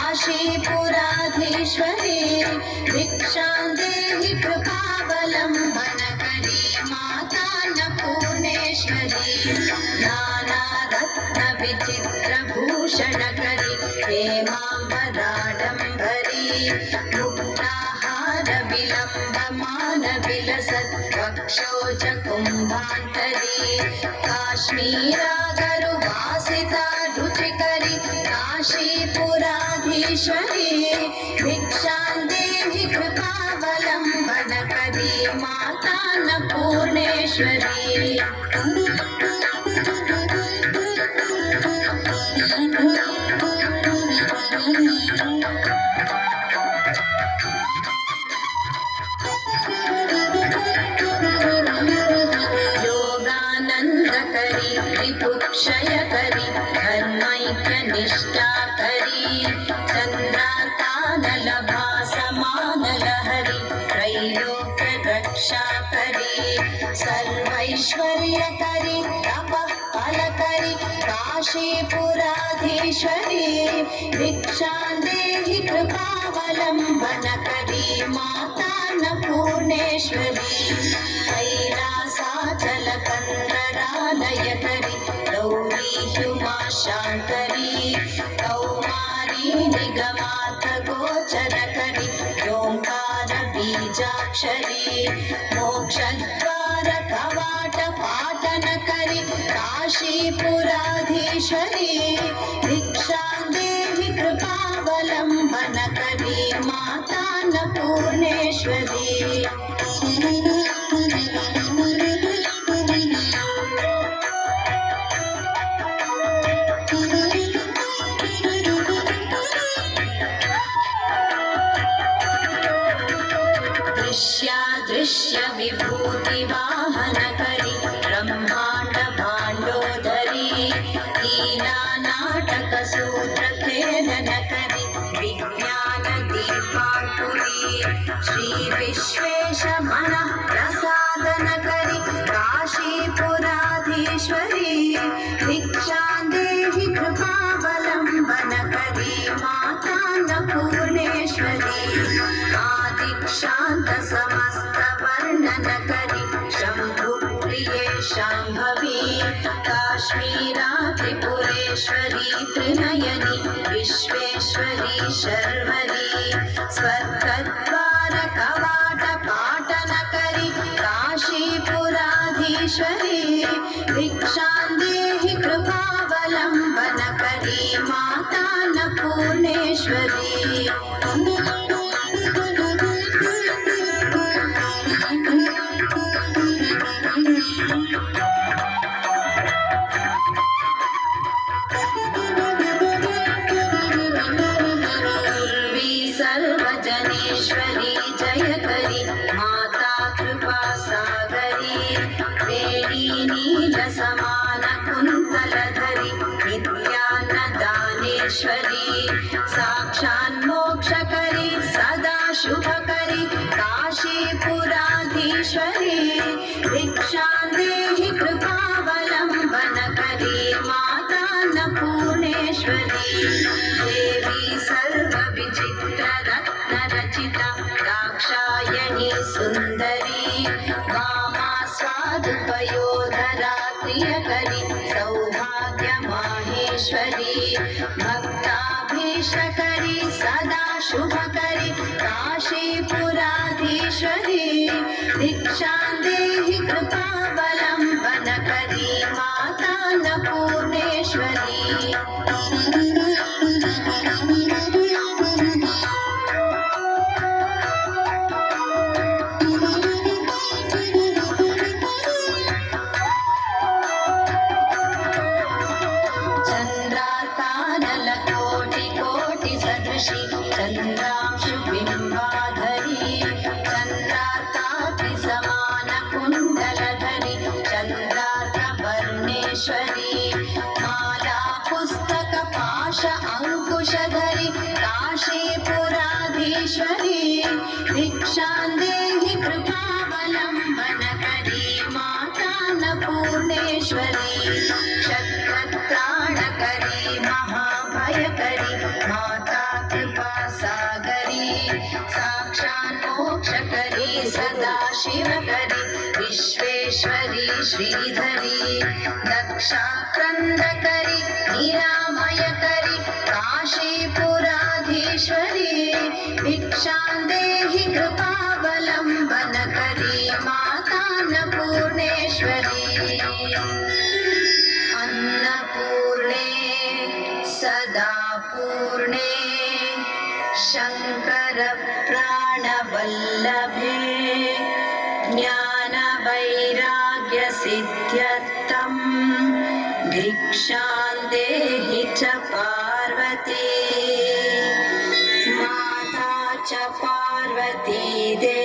काशीपुराधीश्वरी भिक्षां देहि कृपावलम्बनकरी माता अन्नपूर्णेश्वरी नानारत्नविचित्रभूषणकरी हेमाम्बराडम्बरी मुक्ताहारविलम्बमानविलसद्वक्षोज कुम्भान्तरी काश्मीरागरुवासिता रुचिकरी काशीपुराधीश्वरी भिक्षां देहि कृपावलम्बनकरी माता अन्नपूर्णेश्वरी योगानन्दकरी त्रिपुक्षयकरी धर्मैक्यनिष्ठाकरी चन्द्रातानलभासमानलहरी त्रैलोक्यरक्षाकरी सर्वैश्वर्यकरी तपः फलकरी काशीपुराधीश्वरी भिक्षां देहि कृपावलम्बनकरी माता अन्नपूर्णेश्वरी कैलासाचलकन्दरालयकरी गौरी हुमाशाङ्करी कौमारी निगमार्थगोचरकरी ओङ्कारबीजाक्षरी मोक्षद्वारकवाटपाटनकरी काशीपुराधीश्वरी भिक्षां देहि कृपावलम्बनकरी माता अन्नपूर्णेश्वरी दृश्य विभूतिवाहनकरी ब्रह्माण्ड भाण्डोदरी लीलानाटकसूत्रखेलनकरी विज्ञानदीपाङ्कुरी श्रीविश्वेशमनः प्रसादनकरी काशीपुराधीश्वरी भिक्षां देहि कृपावलम्बनकरी माता अन्नपूर्णेश्वरी आदिक्षान्तसमस्तवर्णनकरी शम्भुप्रिये शाम्भवी काश्मीरा त्रिपुरेश्वरी त्रिनयनी विश्वेश्वरी शर्वरी स्वर्गद्वारकवाटपाटनकरी काशीपुराधीश्वरी भिक्षां देहि कृपावलम्बनकरी माता अन्नपूर्णेश्वरी सर्वजनेश्वरी जयकरी माता कृपा सागरी वेणी नीलसमानकुन्तलधरी नित्यान्नदानेश्वरी साक्षान्मोक्षकरी सदा शुभकरी काशीपुराधीश्वरी भिक्षां देहि कृपावलम्बनकरी माता अन्नपूर्णेश्वरी देवी सर्वविचित्ररत्नरचिता दाक्षायणी सुन्दरी वामा स्वादुपयोधरा प्रियकरी सौभाग्यमाहेश्वरी भक्ताभीष्टकरी सदा शुभकरी काशीपुराधीश्वरी भिक्षां देहि कृपावलम्बनकरी माता अन्नपूर्णेश्वरी चन्द्रांशुबिम्बाधरी चन्द्रार्कातिसमानकुण्डलधरी चन्द्रार्कवर्णेश्वरी माला पुस्तकपाश अङ्कुशधरी काशीपुराधीश्वरी भिक्षां देहि कृपावलम्बनकरी माता अन्नपूर्णेश्वरी क्षत्रत्राणकरी महाभयकरी माता विश्वेश्वरी श्रीधरी दक्षाक्रन्दकरी निरामयकरी काशीपुराधीश्वरी भिक्षां देहि कृपावलम्बनकरी मातान्नपूर्णेश्वरी अन्नपूर्णे सदा पूर्णे शङ्करप्राणवल्लभे ज्ञानवैराग्यसिद्ध्यर्थं भिक्षां देहि च पार्वती माता च पार्वती देवी।